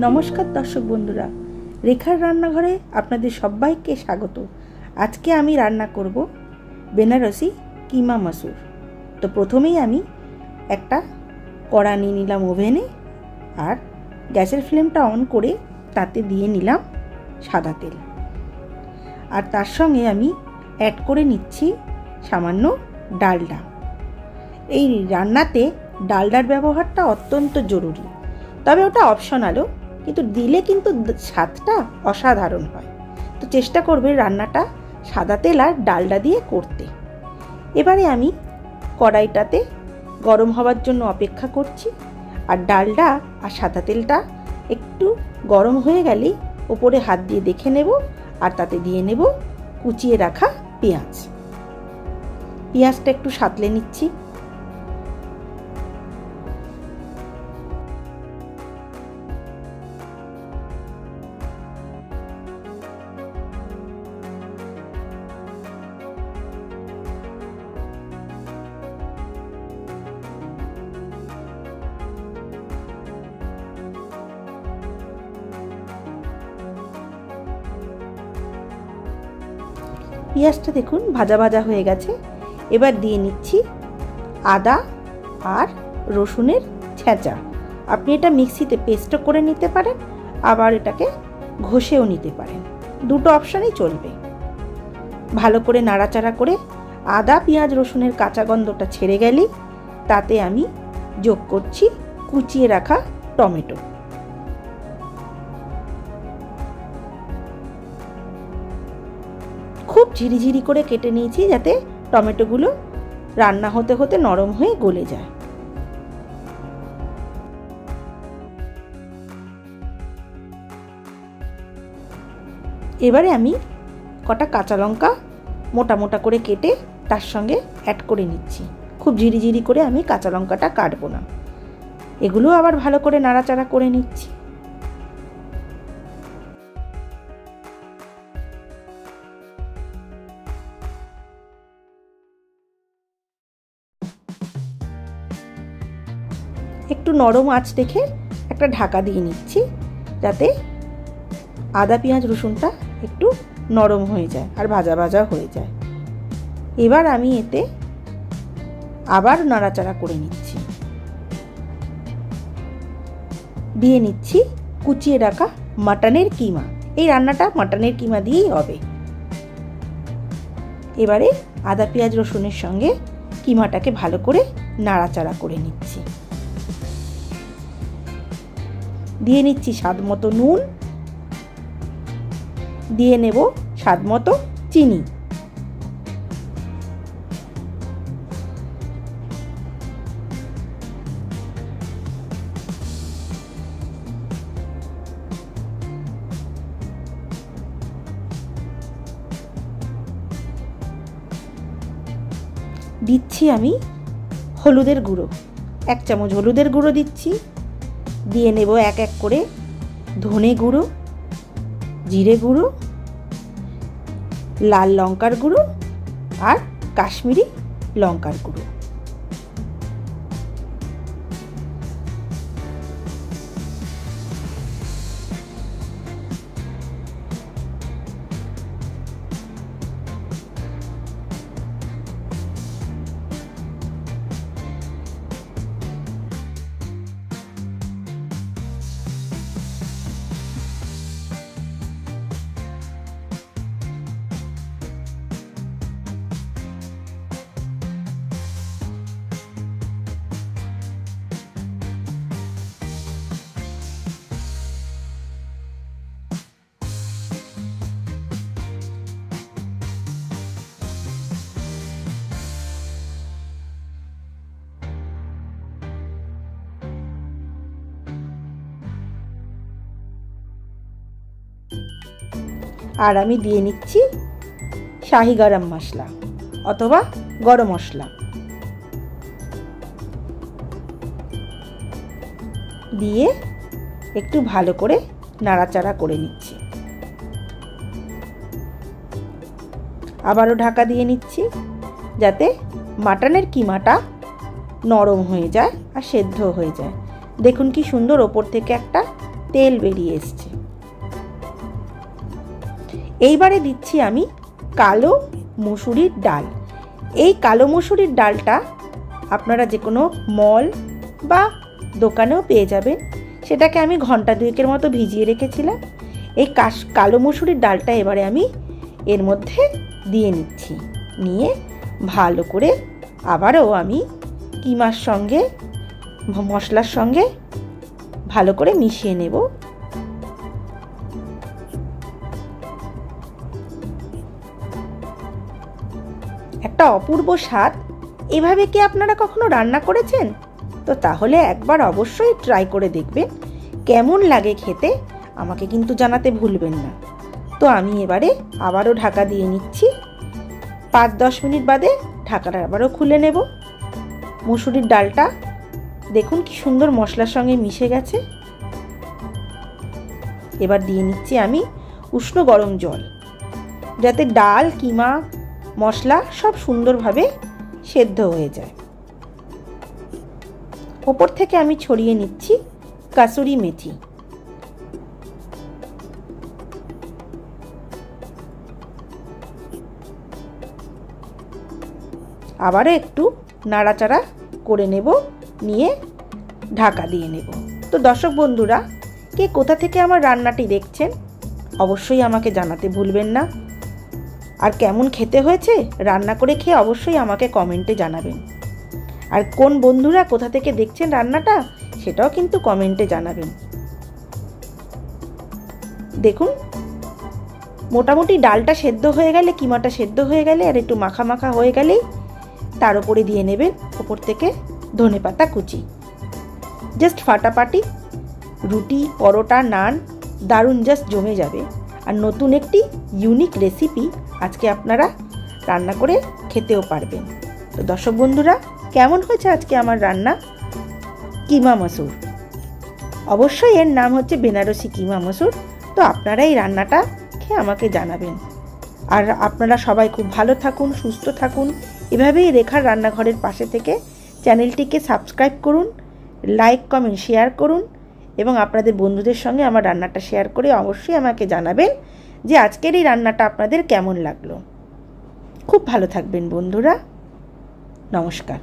নমস্কার দর্শক বন্ধুরা, রেখার রান্নাঘরে আপনাদের সবাইকে স্বাগত। আজকে আমি রান্না করব বেনারসি কিমা মসুর। তো প্রথমেই আমি একটা কড়া নিয়ে নিলাম ওভেনে, আর গ্যাসের ফ্লেমটা অন করে তাতে দিয়ে নিলাম সাদা তেল, আর তার সঙ্গে আমি অ্যাড করে নিচ্ছি সামান্য ডালডা। এই রান্নাতে ডালডার ব্যবহারটা অত্যন্ত জরুরি, তবে ওটা অপশনালও, কিন্তু দিলে কিন্তু স্বাদটা অসাধারণ হয়। তো চেষ্টা করবে রান্নাটা সাদা তেল আর ডালডা দিয়ে করতে। এবারে আমি কড়াইটাতে গরম হওয়ার জন্য অপেক্ষা করছি, আর ডালডা আর সাদা তেলটা একটু গরম হয়ে গেলেই ওপরে হাত দিয়ে দেখে নেব, আর তাতে দিয়ে নেব কুচিয়ে রাখা পেঁয়াজ। পেঁয়াজটা একটু সাঁতলে নিচ্ছি। পেঁয়াজটা দেখুন ভাজা ভাজা হয়ে গেছে। এবার দিয়ে নিচ্ছি আদা আর রসুনের ছেঁচা। আপনি এটা মিক্সিতে পেস্টও করে নিতে পারেন, আবার এটাকে ঘষেও নিতে পারেন, দুটো অপশানই চলবে। ভালো করে নাড়াচাড়া করে আদা পেঁয়াজ রসুনের কাঁচা গন্ধটা ছেড়ে গেলেই তাতে আমি যোগ করছি কুচিয়ে রাখা টমেটো। খুব ঝিরিঝিরি করে কেটে নিয়েছি, যাতে টমেটোগুলো রান্না হতে হতে নরম হয়ে গলে যায়। এবারে আমি কটা কাঁচা লঙ্কা মোটা মোটা করে কেটে তার সঙ্গে অ্যাড করে নিচ্ছি। খুব ঝিরিঝিরি করে আমি কাঁচা লঙ্কাটা কাটবো না। এগুলো আবার ভালো করে নাড়াচাড়া করে নিচ্ছি। একটু নরম আঁচ দেখে একটা ঢাকা দিয়ে নিচ্ছি, যাতে আদা পেঁয়াজ রসুনটা একটু নরম হয়ে যায় আর ভাজা ভাজা হয়ে যায়। এবার আমি এতে আবার নাড়াচাড়া করে নিচ্ছি। দিয়ে নিচ্ছি কুচিয়ে রাখা মাটনের কিমা। এই রান্নাটা মাটনের কিমা দিয়েই হবে। এবারে আদা পেঁয়াজ রসুনের সঙ্গে কিমাটাকে ভালো করে নাড়াচাড়া করে নিচ্ছি। দিয়ে নিচ্ছি স্বাদ মতো নুন, দিয়ে নেব স্বাদ মতো চিনি। দিচ্ছি আমি হলুদের গুঁড়ো, 1 চামচ হলুদের গুঁড়ো দিচ্ছি। দিয়ে নেব এক এক করে ধনে গুঁড়ো, জিরে গুঁড়ো, লাল লঙ্কার গুঁড়ো আর কাশ্মীরি লঙ্কার গুঁড়ো। আর আমি দিয়ে নিচ্ছি শাহি গরম মশলা অথবা গরম মশলা। দিয়ে একটু ভালো করে নাড়াচাড়া করে নিচ্ছি। আবারও ঢাকা দিয়ে নিচ্ছি, যাতে মাটনের কিমাটা নরম হয়ে যায় আর সেদ্ধ হয়ে যায়। দেখুন কি সুন্দর ওপর থেকে একটা তেল বেরিয়ে এসছে। এইবারে দিচ্ছি আমি কালো মসুরির ডাল। এই কালো মসুরির ডালটা আপনারা যে কোনো মল বা দোকানেও পেয়ে যাবেন। সেটাকে আমি ঘন্টা দুয়েকের মতো ভিজিয়ে রেখেছিলাম। এই কালো মসুরির ডালটা এবারে আমি এর মধ্যে দিয়ে নিচ্ছি। নিয়ে ভালো করে আবারও আমি কিমার সঙ্গে মশলার সঙ্গে ভালো করে মিশিয়ে নেব। একটা অপূর্ব স্বাদ। এভাবে কি আপনারা কখনো রান্না করেছেন? তো তাহলে একবার অবশ্যই ট্রাই করে দেখবেন কেমন লাগে খেতে। আমাকে কিন্তু জানাতে ভুলবেন না। তো আমি এবারে আবারও ঢাকা দিয়ে নিচ্ছি। 5-10 মিনিট বাদে ঢাকাটা আবারও খুলে নেব। মসুরির ডালটা দেখুন কি সুন্দর মশলার সঙ্গে মিশে গেছে। এবার দিয়ে নিচ্ছি আমি উষ্ণ গরম জল, যাতে ডাল কিমা মশলা সব সুন্দরভাবে সেদ্ধ হয়ে যায়। ওপর থেকে আমি ছড়িয়ে নিচ্ছি কাসুরি মেথি। আবারও একটু নাড়াচাড়া করে নেব, নিয়ে ঢাকা দিয়ে নেব। তো দর্শক বন্ধুরা, কে কোথা থেকে আমার রান্নাটি দেখছেন অবশ্যই আমাকে জানাতে ভুলবেন না। আর কেমন খেতে হয়েছে রান্না করে খেয়ে অবশ্যই আমাকে কমেন্টে জানাবেন। আর কোন বন্ধুরা কোথা থেকে দেখছেন রান্নাটা সেটাও কিন্তু কমেন্টে জানাবেন। দেখুন মোটামুটি ডালটা সেদ্ধ হয়ে গেলে, কিমাটা সেদ্ধ হয়ে গেলে আর একটু মাখা মাখা হয়ে গেলেই তার উপরে দিয়ে নেবেন ওপর থেকে ধনেপাতা কুচি। জাস্ট ফাটাফাটি রুটি, পরোটা, নান দারুণ জাস্ট জমে যাবে। আর নতুন একটি ইউনিক রেসিপি আজকে আপনারা রান্না করে খেতেও পারবেন। তো দর্শক বন্ধুরা, কেমন হয়েছে আজকে আমার রান্না কিমা মসুর? অবশ্যই এর নাম হচ্ছে বেনারসি কিমা মসুর। তো আপনারা এই রান্নাটা খেয়ে আমাকে জানাবেন। আর আপনারা সবাই খুব ভালো থাকুন, সুস্থ থাকুন। এভাবেই রেখার রান্নাঘরের পাশে থেকে চ্যানেলটিকে সাবস্ক্রাইব করুন, লাইক কমেন্ট শেয়ার করুন এবং আপনাদের বন্ধুদের সঙ্গে আমার রান্নাটা শেয়ার করে অবশ্যই আমাকে জানাবেন যে আজকের এই রান্নাটা আপনাদের কেমন লাগলো। খুব ভালো থাকবেন বন্ধুরা। নমস্কার।